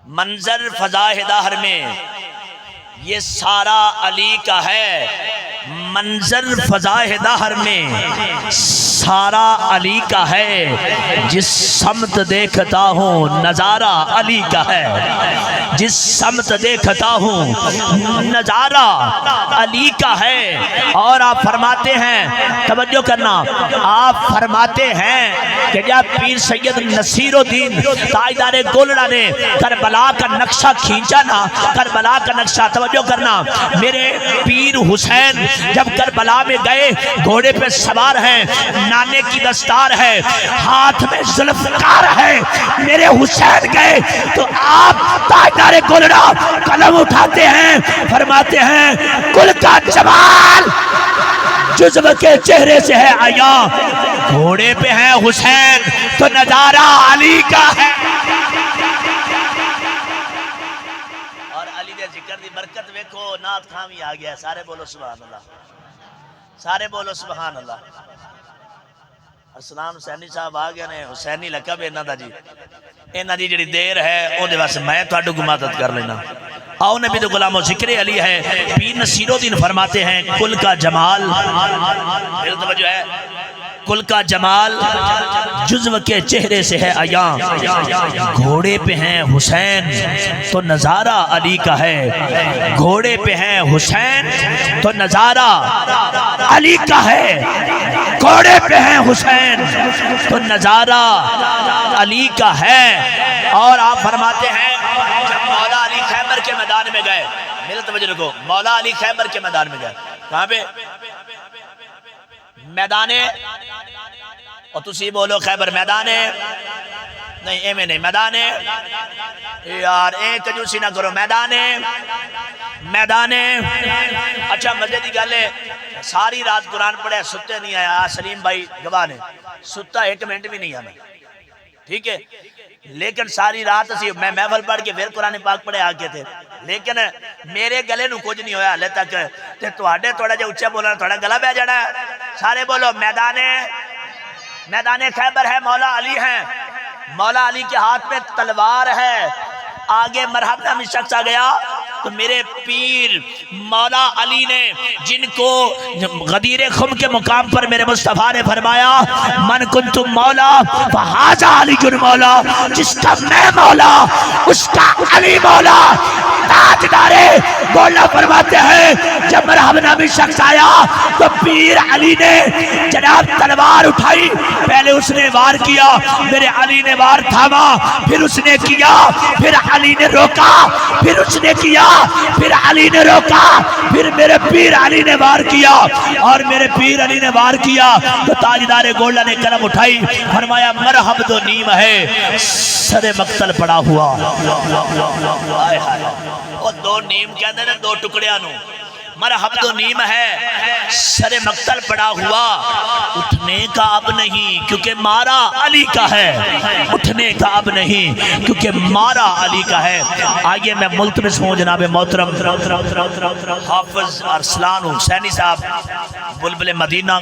منظر فضائے دہر میں یہ سارا علی کا ہے، منظر فضائے دہر میں سارا علی کا ہے، جس سمت دیکھتا ہوں نظارہ علی کا ہے، جس سمت دیکھتا ہوں نظارہ علی کا ہے۔ اور آپ فرماتے ہیں، توجہ کرنا، آپ فرماتے ہیں کہ جب پیر سید نصیر الدین تاجدار گولڑا نے کربلا کا نقشہ کھینچا نا، کربلا کا نقشہ، توجہ کرنا، میرے پیر حسین جب کربلا میں گئے، گھوڑے پہ سوار ہیں، نانے کی دستار ہے، ہاتھ میں ذوالفقار ہے، میرے حسین گئے تو آپ تاجدار گولڑا قلم اٹھاتے ہیں، فرماتے ہیں کل کا جمال جذب کے چہرے سے ہے عیاں، گھوڑے پہ ہے حسین تو نظارہ علی کا ہے۔ اور علی دے ذکر دی برکت ویکھو، نعت خامی آ گیا ہے، سارے بولو سبحان اللہ، سارے بولو سبحان اللہ۔ اسلام حسینی صاحب آ گئے نے، حسینی لقب ہے انہاں دا جی، انہاں دی جڑی دیر ہے او دے واسطے میں تہاڈو گمادت کر لینا۔ آؤ نبی دے غلام و ذکر علی ہے، پیر نصیر الدین فرماتے ہیں کل کا جمال، پھر توجہ ہے، کل کا جمال جزو کے چہرے سے ہے عیاں، گھوڑے پہ ہیں حسین تو نظارہ علی کا ہے، گھوڑے پہ ہیں حسین تو نظارہ علی کا ہے، گھوڑے پہ ہیں حسین تو نظارہ علی کا ہے۔ اور آپ فرماتے ہیں جب مولا علی خیبر کے میدان میں گئے، میرے توجہ رکھو، مولا علی خیبر کے میدان میں گئے، کہاں پہ؟ میدانے، اور تسی بولو خیبر میدانے، نہیں اے میں نہیں، میدانے، یار اے کنجوسی نہ کرو، میدانے، میدانے۔ اچھا مزے دی گل ہے، ساری رات قرآن پڑھے، ستے نہیں آیا، سلیم بھائی گواہ نے، ستا ایک منٹ بھی نہیں آنا، ٹھیک ہے، لیکن ساری رات اسی میں محفل پڑھ کے پھر قرآن پاک پڑھے آگے تھے، لیکن میرے گلے نو کچھ نہیں ہویا ہلے تک، تے تواڈے تھوڑا جا اچھا بولنا، تھوڑا گلا بہ جانا ہے، سارے بولو میدانے، میدان خیبر ہے، مولا علی ہیں، مولا علی کے ہاتھ میں تلوار ہے، آگے مرحب نامی شخص آ گیا تو میرے پیر مولا علی نے، جن کو غدیر خم کے مقام پر میرے مصطفیٰ نے فرمایا من کنتم مولا فہذا علی جن مولا، جس کا میں مولا اس کا علی مولا۔ تاجدارے گولڑا فرماتے ہیں جب مرحب نامی شخص آیا تو پیر علی نے جناب تلوار اٹھائی، پہلے اس نے وار کیا، میرے علی نے وار تھاما، پھر اس نے کیا، پھر علی نے روکا، پھر اس نے کیا، پھر علی نے روکا، پھر میرے پیر علی نے وار کیا، اور میرے پیر علی نے وار کیا تو تاجدار گولڑا نے قلم اٹھائی، فرمایا مرحب دو نیم ہے سر مقتل پڑا ہوا، اور دو نیم کہتے ہیں دو ٹکڑیاں نو، مرحب دو نیم ہے سر مقتل پڑا ہوا، اٹھنے کا اب نہیں کیونکہ مارا علی کا ہے، اٹھنے کا اب نہیں کیونکہ مارا علی کا ہے۔ آئیے میں ملتمس ہوں جناب محترم حافظ ارسلان حسینی صاحب بلبل مدینہ